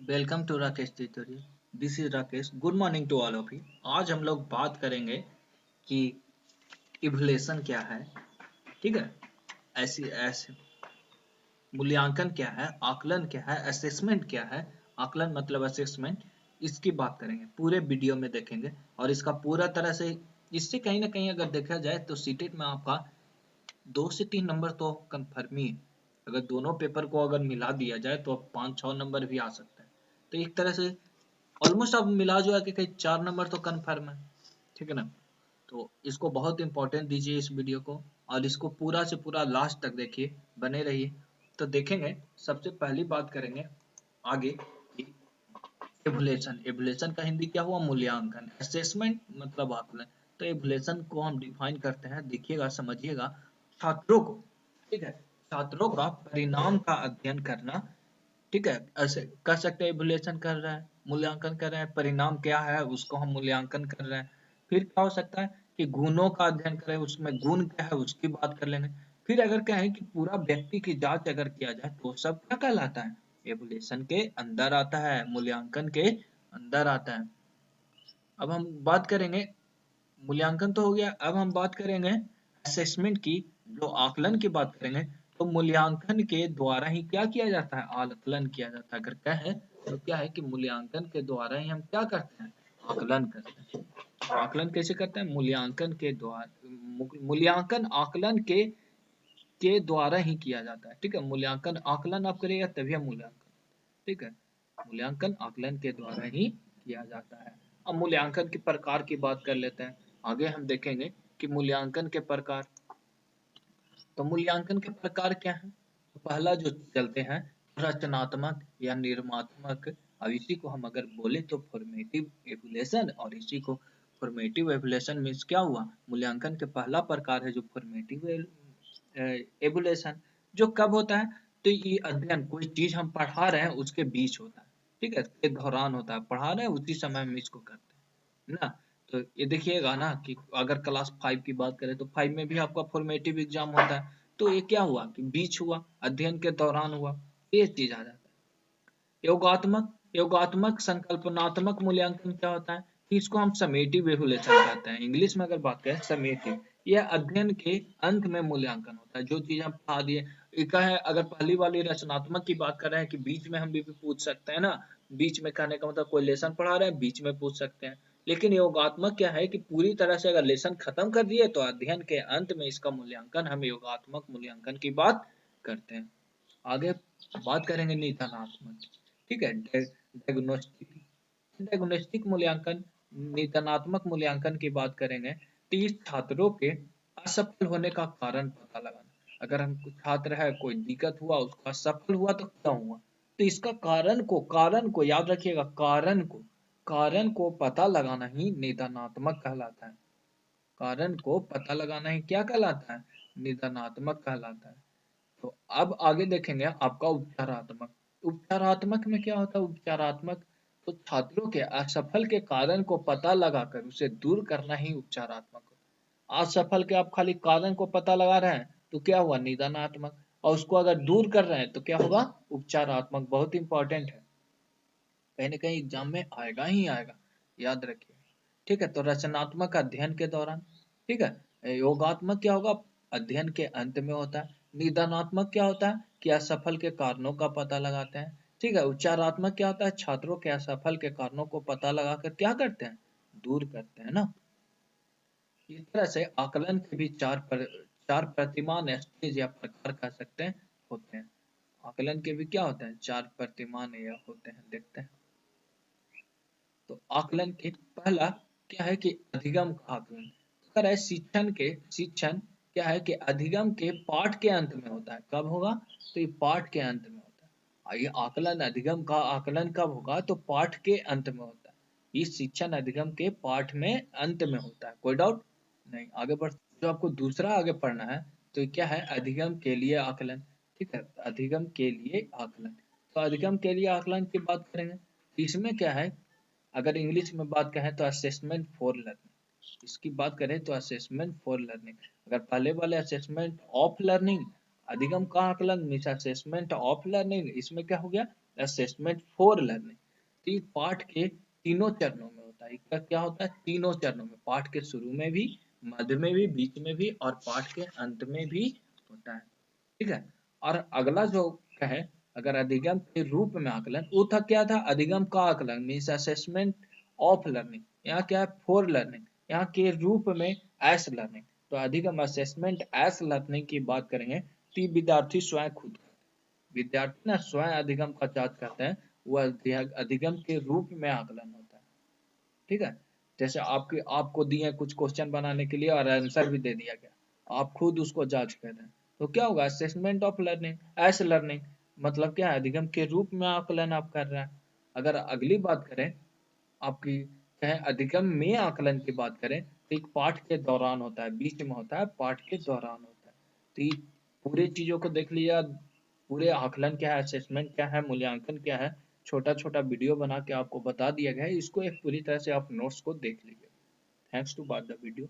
Welcome to Rakesh tutorial. This is Rakesh. Good morning to all of you. आज हम लोग बात करेंगे कि इवैल्यूएशन क्या है। ठीक है, ऐसी ऐसे मूल्यांकन क्या है, आकलन क्या है, असेसमेंट क्या है। आकलन मतलब असेसमेंट, इसकी बात करेंगे, पूरे वीडियो में देखेंगे। और इसका पूरा तरह से इससे कहीं ना कहीं अगर देखा जाए तो सीटेट में आपका 2 से 3 नंबर तो कन्फर्म ही है। अगर दोनों पेपर को अगर मिला दिया जाए तो 5-6 नंबर भी आ सकता है। तो एक तरह से ऑलमोस्ट आप मिला जुला के कहीं 4 नंबर तो कन्फर्म है। ठीक है ना। तो इसको बहुत इंपॉर्टेंट दीजिए इस वीडियो को, और इसको पूरा से पूरा लास्ट तक देखिए, बने रहिए। तो देखेंगे, सबसे पहली बात करेंगे आगे एवुलेशन। एवुलेशन का हिंदी क्या हुआ? मूल्यांकन। असेसमेंट मतलब आकलन। तो एवुलेशन को हम डिफाइन करते हैं, देखिएगा समझिएगा। छात्रों को, ठीक है, छात्रों का परिणाम का अध्ययन करना। ठीक है, ऐसे कर सकते हैं, इवैल्यूएशन कर रहा है, मूल्यांकन कर रहे हैं, परिणाम क्या है उसको हम मूल्यांकन कर रहे हैं। फिर क्या हो सकता है कि गुणों का अध्ययन करें, उसमें गुण क्या है उसकी बात कर लेंगे। फिर अगर कहें कि पूरा व्यक्ति की जांच अगर किया जाए तो सब क्या कहलाता है? इवैल्यूएशन के अंदर आता है, मूल्यांकन के अंदर आता है। अब हम बात करेंगे, मूल्यांकन तो हो गया, अब हम बात करेंगे असेसमेंट की। जो आकलन की बात करेंगे, तो मूल्यांकन के द्वारा ही क्या किया जाता है? आकलन किया जाता है। अगर कहें तो क्या है कि मूल्यांकन के द्वारा ही हम क्या करते हैं? आकलन करते हैं। तो आकलन कैसे करते हैं? मूल्यांकन के द्वारा। मूल्यांकन आकलन के द्वारा ही किया जाता है। ठीक है, मूल्यांकन आकलन आप करिएगा तभी हम मूल्यांकन। ठीक है, मूल्यांकन आकलन के द्वारा ही किया जाता है। अब मूल्यांकन के प्रकार की बात कर लेते हैं। आगे हम देखेंगे कि मूल्यांकन के प्रकार। तो मूल्यांकन के प्रकार क्या है? तो पहला जो चलते हैं, रचनात्मक या निर्मात्मक। अब इसी को हम अगर बोले तो फॉर्मेटिव एवुलेशन, और इसी को फॉर्मेटिव एवुलेशन मीन्स क्या हुआ? मूल्यांकन के पहला प्रकार है जो फॉर्मेटिव एवुलेशन। जो कब होता है? तो ये अध्ययन, कोई चीज हम पढ़ा रहे हैं उसके बीच होता है। ठीक है, के दौरान होता है, पढ़ा रहे हैं उसी समय हम इसको करते हैं ना। तो ये देखिएगा ना कि अगर क्लास 5 की बात करें तो 5 में भी आपका फॉर्मेटिव एग्जाम होता है। तो ये क्या हुआ कि बीच हुआ, अध्ययन के दौरान हुआ, ये चीज आ जाता है। योगात्मक, योगात्मक संकल्पनात्मक मूल्यांकन क्या होता है? कि इसको हम समेटिव इवैल्यूएशन कहते हैं। इंग्लिश में अगर बात करें समेटिव, यह अध्ययन के अंत में मूल्यांकन होता है। जो चीज हम पढ़ा दिए, एक है अगर पहली वाली रचनात्मक की बात कर रहे हैं कि बीच में हम भी पूछ सकते हैं ना। बीच में कहने का मतलब कोई लेसन पढ़ा रहे हैं बीच में पूछ सकते हैं। लेकिन योगात्मक क्या है कि पूरी तरह से अगर लेसन खत्म कर दिए तो अध्ययन के अंत में इसका मूल्यांकन, हम योगात्मक मूल्यांकन की बात करते हैं। आगे बात करेंगे निदानात्मक। ठीक है, डायग्नोस्टिक। डायग्नोस्टिक मूल्यांकन, निदानात्मक मूल्यांकन की बात करेंगे तो ये छात्रों के असफल होने का कारण पता लगाना। अगर हम छात्र है, कोई दिक्कत हुआ, उसका असफल हुआ तो क्या हुआ, तो इसका कारण को याद रखिएगा, कारण को पता लगाना ही निदानात्मक कहलाता है। कारण को पता लगाना ही क्या कहलाता है? निदानात्मक कहलाता है। तो अब आगे देखेंगे आपका उपचारात्मक। उपचारात्मक में क्या होता है? उपचारात्मक, तो छात्रों के असफल के कारण को पता लगाकर उसे दूर करना ही उपचारात्मक होता है। असफल के आप खाली कारण को पता लगा रहे हैं तो क्या हुआ? निदानात्मक। और उसको अगर दूर कर रहे हैं तो क्या होगा? उपचारात्मक। बहुत इंपॉर्टेंट है, कहीं ना कहीं एग्जाम में आएगा ही आएगा, याद रखिए। ठीक है, तो रचनात्मक अध्ययन के दौरान। ठीक है, योगात्मक क्या होगा? अध्ययन के अंत में होता है। निदानात्मक क्या होता है? कि असफल के कारणों का पता लगाते हैं। ठीक है, उपचारात्मक क्या होता है? छात्रों के असफल के कारणों को पता लगाकर क्या करते हैं? दूर करते हैं ना। इस तरह से आकलन के भी चार प्रतिमान स्टेज या प्रकार कह सकते हैं होते हैं। आकलन के भी क्या होते हैं? 4 प्रतिमान या होते हैं, देखते हैं। तो आकलन के पहला क्या है कि अधिगम का आकलन। अगर है शिक्षण क्या है कि अधिगम के पाठ के अंत में होता है। कब होगा? तो ये पाठ के अंत में होता है। और ये आकलन अधिगम का आकलन कब होगा? तो पाठ के अंत में होता है। ये शिक्षण अधिगम के पाठ में अंत में होता है, कोई डाउट नहीं। आगे बढ़, जो आपको दूसरा आगे पढ़ना है तो ये क्या है? अधिगम के लिए आकलन। ठीक है, अधिगम के लिए आकलन। तो अधिगम के लिए आकलन की बात करेंगे, इसमें क्या है? अगर इंग्लिश में बात कहें तो असेसमेंट फॉर लर्निंग। इसकी बात करें तो असेसमेंट फॉर लर्निंग। अगर पहले वाले असेसमेंट ऑफ लर्निंग अधिगम का आकलन मीन्स असेसमेंट ऑफ लर्निंग, इसमें क्या हो गया, असेसमेंट फॉर लर्निंग। तो ये पाठ के तीनों चरणों में होता है, इसका क्या होता है, तीनों चरणों में, पाठ के शुरू में भी, मध्य में भी, बीच में भी और पाठ के अंत में भी होता है। ठीक है। और अगला जो है, अगर अधिगम के रूप में आकलन, वो था क्या था, अधिगम का आकलन मीन्स असेसमेंट ऑफ लर्निंग, यहाँ क्या है, फॉर लर्निंग, यहाँ के रूप में एस लर्निंग। तो अधिगम असेसमेंट एस लर्निंग की बात करेंगे तो विद्यार्थी स्वयं खुद, विद्यार्थी ना स्वयं अधिगम का जांच करते हैं, वह अधिगम के रूप में आकलन होता है। ठीक है। जैसे आपको दिए कुछ क्वेश्चन बनाने के लिए और आंसर भी दे दिया गया, आप खुद उसको जांच कर रहे हैं, तो क्या होगा, assessment of learning, S learning, मतलब क्या है, अधिगम के रूप में आकलन आप कर रहे हैं। अगर अगली बात करें आपकी, चाहे अधिगम में आकलन की बात करें तो एक पाठ के दौरान होता है, बीच में होता है, पाठ के दौरान होता है। तो ये पूरे चीजों को देख लिया, पूरे आकलन क्या है, असेसमेंट क्या है, मूल्यांकन क्या है, छोटा छोटा वीडियो बना के आपको बता दिया गया है, इसको एक पूरी तरह से आप नोट्स को देख लीजिए। Thanks to watch the video.